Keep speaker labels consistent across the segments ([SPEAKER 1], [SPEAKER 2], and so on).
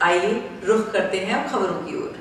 [SPEAKER 1] आइए रुख करते हैं अब खबरों की ओर।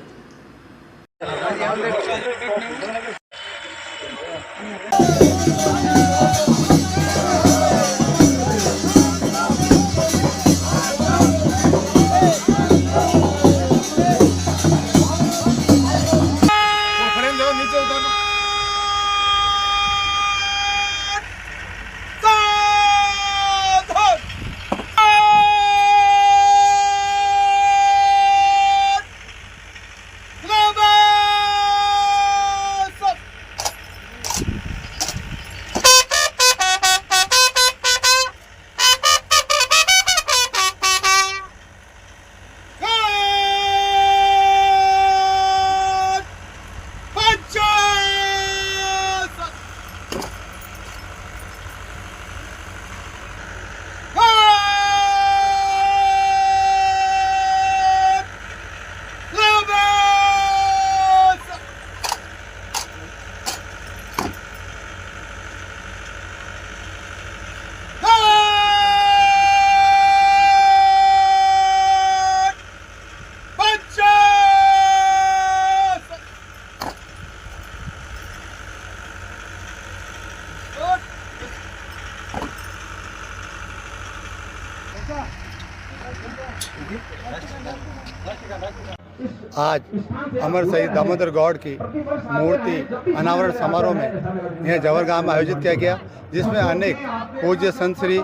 [SPEAKER 2] आज अमर शहीद दामोदर गौड़ की मूर्ति अनावरण समारोह में यह जवर गांव में आयोजित किया गया, जिसमें अनेक पूज्य संत श्री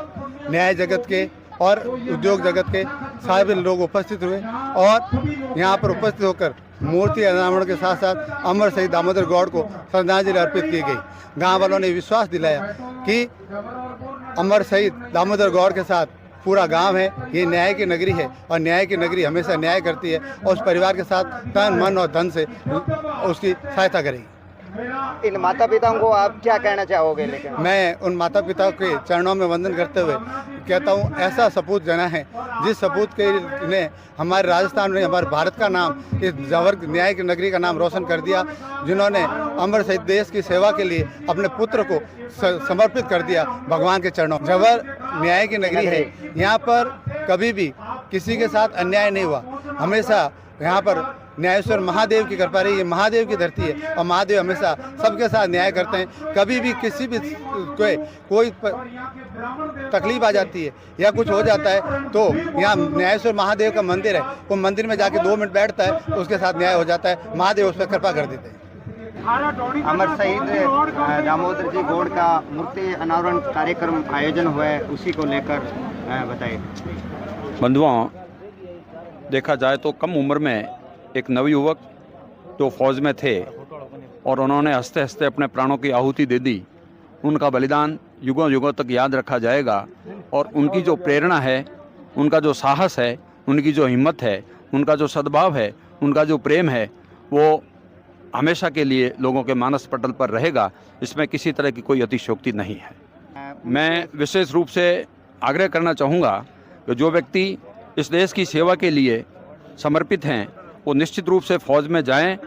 [SPEAKER 2] न्याय जगत के और उद्योग जगत के सारे लोग उपस्थित हुए और यहाँ पर उपस्थित होकर मूर्ति अनावरण के साथ साथ अमर शहीद दामोदर गौड़ को श्रद्धांजलि अर्पित की गई। गांव वालों ने विश्वास दिलाया कि अमर शहीद दामोदर गौड़ के साथ पूरा गांव है, ये न्याय की नगरी है और न्याय की नगरी हमेशा न्याय करती है और उस परिवार के साथ तन मन और धन से उसकी सहायता करेगी।
[SPEAKER 3] इन माता पिताओं को आप क्या कहना चाहोगे? लेकिन मैं
[SPEAKER 2] उन माता पिता के चरणों में वंदन करते हुए कहता हूँ, ऐसा सपूत जना है जिस सपूत के ने हमारे राजस्थान में, हमारे भारत का नाम, इस जवर न्याय की नगरी का नाम रोशन कर दिया, जिन्होंने अमर शहीद देश की सेवा के लिए अपने पुत्र को समर्पित कर दिया भगवान के चरणों। जवर न्याय की नगरी है, यहाँ पर कभी भी किसी के साथ अन्याय नहीं हुआ, हमेशा यहाँ पर न्यायेश्वर महादेव की कृपा रही है। महादेव की धरती है और महादेव हमेशा सबके साथ न्याय करते हैं। कभी भी किसी भी कोई तकलीफ आ जाती है या कुछ हो जाता है तो यहाँ न्यायेश्वर महादेव का मंदिर है, वो मंदिर में जाके 2 मिनट बैठता है तो उसके साथ न्याय हो जाता है, महादेव उस पर कृपा कर देते हैं।
[SPEAKER 3] अमर शहीद दामोदर जी गौड़ का मूर्ति अनावरण कार्यक्रम आयोजन हुआ है, उसी को लेकर बताइए।
[SPEAKER 4] बंधुओं, देखा जाए तो कम उम्र में एक नवयुवक जो फौज में थे और उन्होंने हंसते हंसते अपने प्राणों की आहुति दे दी, उनका बलिदान युगों युगों तक याद रखा जाएगा और उनकी जो प्रेरणा है, उनका जो साहस है, उनकी जो हिम्मत है, उनका जो सद्भाव है, उनका जो प्रेम है, वो हमेशा के लिए लोगों के मानस पटल पर रहेगा। इसमें किसी तरह की कोई अतिशयोक्ति नहीं है। मैं विशेष रूप से आग्रह करना चाहूँगा कि जो व्यक्ति इस देश की सेवा के लिए समर्पित हैं वो निश्चित रूप से फौज में जाएं।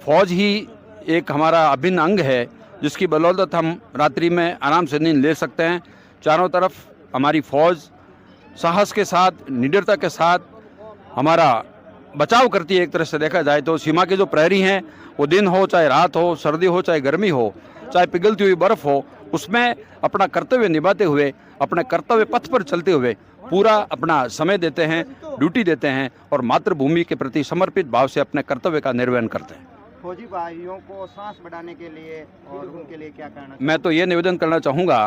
[SPEAKER 4] फौज ही एक हमारा अभिन्न अंग है जिसकी बदौलत हम रात्रि में आराम से नींद ले सकते हैं। चारों तरफ हमारी फौज साहस के साथ, निडरता के साथ हमारा बचाव करती है। एक तरह से देखा जाए तो सीमा के जो प्रहरी हैं, वो दिन हो चाहे रात हो, सर्दी हो चाहे गर्मी हो, चाहे पिघलती हुई बर्फ़ हो, उसमें अपना कर्तव्य निभाते हुए, अपने कर्तव्य पथ पर चलते हुए पूरा अपना समय देते हैं, ड्यूटी देते हैं और मातृभूमि के प्रति समर्पित भाव से अपने कर्तव्य का निर्वहन करते हैं।
[SPEAKER 3] फौजी भाइयों को सांस बढ़ाने के लिए और उनके लिए क्या करना?
[SPEAKER 4] मैं तो ये निवेदन करना चाहूँगा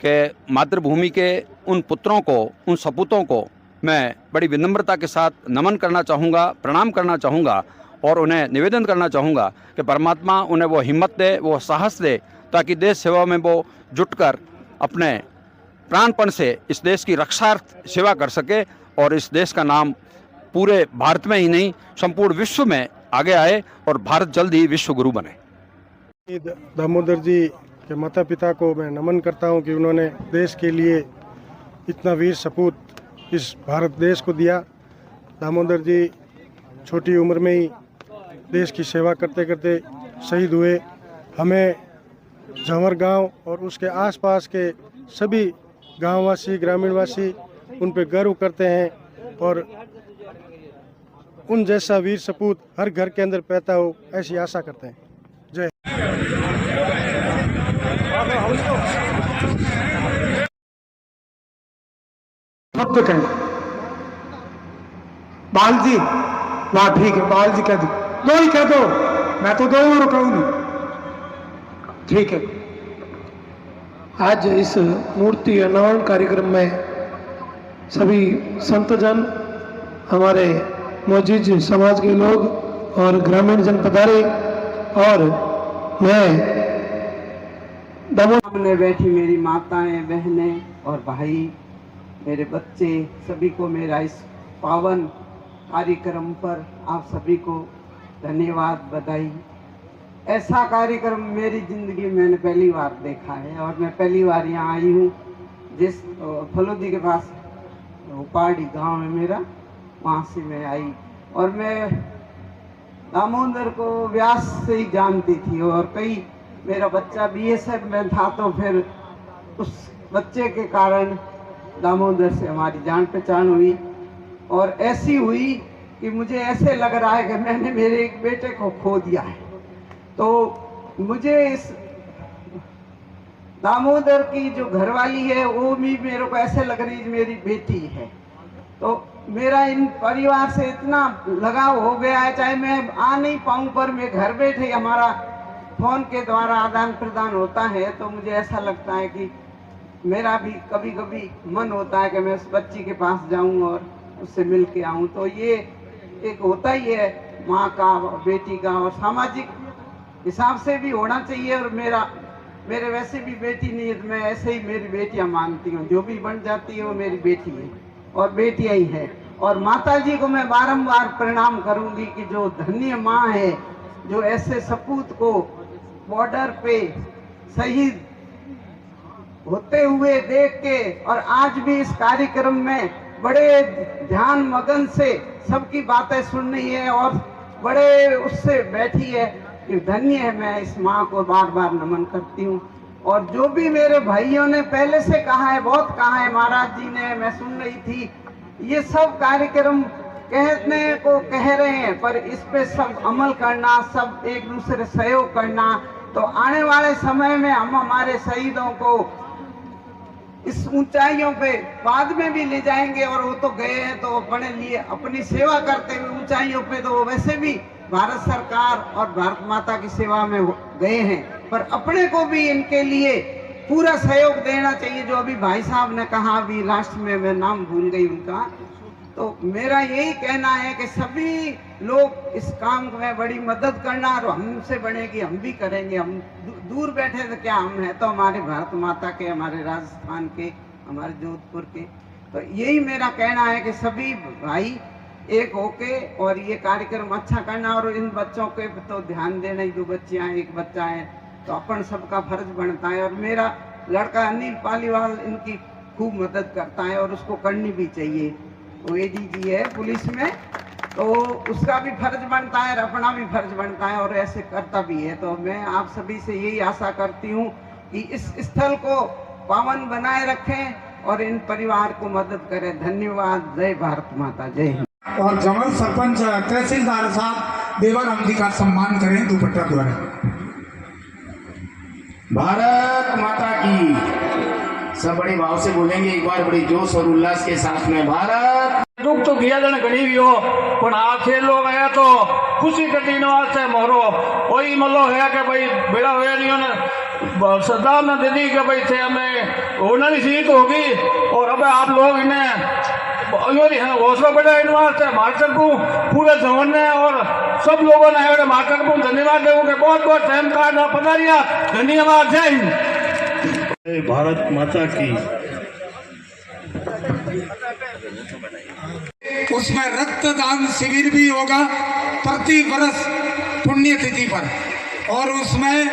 [SPEAKER 4] कि मातृभूमि के उन पुत्रों को, उन सपूतों को मैं बड़ी विनम्रता के साथ नमन करना चाहूँगा, प्रणाम करना चाहूँगा और उन्हें निवेदन करना चाहूँगा कि परमात्मा उन्हें वो हिम्मत दे, वो साहस दे, ताकि देश सेवा में वो जुटकर अपने प्राणपण से इस देश की रक्षार्थ सेवा कर सके और इस देश का नाम पूरे भारत में ही नहीं संपूर्ण विश्व में आगे आए और भारत जल्द ही विश्व गुरु बने।
[SPEAKER 5] दामोदर जी के माता पिता को मैं नमन करता हूं कि उन्होंने देश के लिए इतना वीर सपूत इस भारत देश को दिया। दामोदर जी छोटी उम्र में ही देश की सेवा करते करते शहीद हुए। हमें जवर गांव और उसके आसपास के सभी गांववासी, ग्रामीणवासी उन पर गर्व करते हैं और उन जैसा वीर सपूत हर घर के अंदर पैदा हो, ऐसी आशा करते हैं। जय।
[SPEAKER 6] शब्द कह बाल जी, वाह ठीक है, बाल जी कह दो, दो ही कह दो, मैं तो दो और कहूंगी, ठीक है। आज इस मूर्ति अनावरण कार्यक्रम में सभी संतजन, हमारे मौजूद समाज के लोग और ग्रामीण जन पधारे, और मैं
[SPEAKER 7] सामने बैठी मेरी माताएं, बहनें और भाई, मेरे बच्चे, सभी को मेरा इस पावन कार्यक्रम पर आप सभी को धन्यवाद, बधाई। ऐसा कार्यक्रम मेरी ज़िंदगी में मैंने पहली बार देखा है और मैं पहली बार यहाँ आई हूँ। जिस फलोदी के पास पहाड़ी गांव है मेरा, वहाँ से मैं आई और मैं दामोदर को व्यास से ही जानती थी और कई मेरा बच्चा बीएसएफ में था, तो फिर उस बच्चे के कारण दामोदर से हमारी जान पहचान हुई और ऐसी हुई कि मुझे ऐसे लग रहा है कि मैंने मेरे एक बेटे को खो दिया है। तो मुझे इस दामोदर की जो घरवाली है वो भी मेरे को ऐसे लग रही है मेरी बेटी है। तो मेरा इन परिवार से इतना लगाव हो गया है, चाहे मैं आ नहीं पाऊँ पर मैं घर बैठे हमारा फोन के द्वारा आदान प्रदान होता है, तो मुझे ऐसा लगता है कि मेरा भी कभी कभी मन होता है कि मैं उस बच्ची के पास जाऊं और उससे मिल के आऊँ। तो ये एक होता ही है माँ का, बेटी का, और सामाजिक हिसाब से भी होना चाहिए। और मेरे वैसे भी बेटी नहीं है, तो मैं ऐसे ही मेरी बेटियां मानती हूँ, जो भी बन जाती है वो मेरी बेटी है और बेटियां ही है। और माता जी को मैं बारंबार प्रणाम करूंगी कि जो धन्य माँ है, जो ऐसे सपूत को बॉर्डर पे शहीद होते हुए देख के और आज भी इस कार्यक्रम में बड़े ध्यान मगन से सबकी बातें सुन रही है और बड़े उससे बैठी है कि धन्य है। मैं इस माँ को बार बार नमन करती हूँ। और जो भी मेरे भाइयों ने पहले से कहा है, बहुत कहा है, महाराज जी ने, मैं सुन रही थी, ये सब कार्यक्रम कहने को कह रहे हैं, पर इस पे सब अमल करना, सब एक दूसरे सहयोग करना, तो आने वाले समय में हम हमारे शहीदों को इस ऊंचाइयों पे बाद में भी ले जाएंगे। और वो तो गए हैं तो अपने लिए अपनी सेवा करते हुए ऊंचाइयों पे, तो वो वैसे भी भारत सरकार और भारत माता की सेवा में गए हैं, पर अपने को भी इनके लिए पूरा सहयोग देना चाहिए। जो अभी भाई साहब ने कहा, अभी लास्ट में मैं नाम भूल गई उनका, तो मेरा यही कहना है कि सभी लोग इस काम में बड़ी मदद करना, और हमसे बनेगी हम भी करेंगे। हम दूर बैठे तो क्या, हम हैं तो हमारे भारत माता के, हमारे राजस्थान के, हमारे जोधपुर के। तो यही मेरा कहना है कि सभी भाई एक होके और ये कार्यक्रम अच्छा करना, और इन बच्चों के तो ध्यान देना ही। 2 बच्चियां, 1 बच्चा है, तो अपन सबका फर्ज बनता है। और मेरा लड़का अनिल पालीवाल इनकी खूब मदद करता है और उसको करनी भी चाहिए। वो एडीजी है पुलिस में, तो उसका भी फर्ज बनता है और अपना भी फर्ज बनता है और ऐसे करता भी है। तो मैं आप सभी से यही आशा करती हूँ कि इस स्थल को पावन बनाए रखें और इन परिवार को मदद करें। धन्यवाद। जय भारत माता, जय हिंद।
[SPEAKER 6] और जमल सरपंच तहसीलदार साहब देवाराम जी का सम्मान करें दुपट्टा द्वारा।
[SPEAKER 8] भारत माता की। सब बड़े भाव से बोलेंगे एक बार, बड़े जोश और उल्लास के साथ में। भारत।
[SPEAKER 9] दुख तो किया जन घड़ी भी हो, पर आखे लोग आया तो खुशी कटी नवाज मोहरो वही मलो है कि भाई बेड़ा हुआ नहीं सरदार ने दे दी कि भाई थे हमें होना नहीं सीट होगी। और अब आप लोग इन्हें हौसला बढ़ा इन वास्ते मास्टर को पूरे जमन ने और सब लोगों ने मास्टर को धन्यवाद देंगे। बहुत बहुत टाइम का पता रिया। धन्यवाद। जय हिंद।
[SPEAKER 8] भारत माता की।
[SPEAKER 6] उसमें रक्तदान शिविर भी होगा प्रति वर्ष पुण्यतिथि पर, और उसमें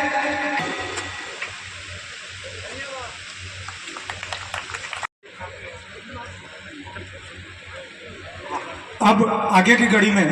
[SPEAKER 6] अब आगे की कड़ी में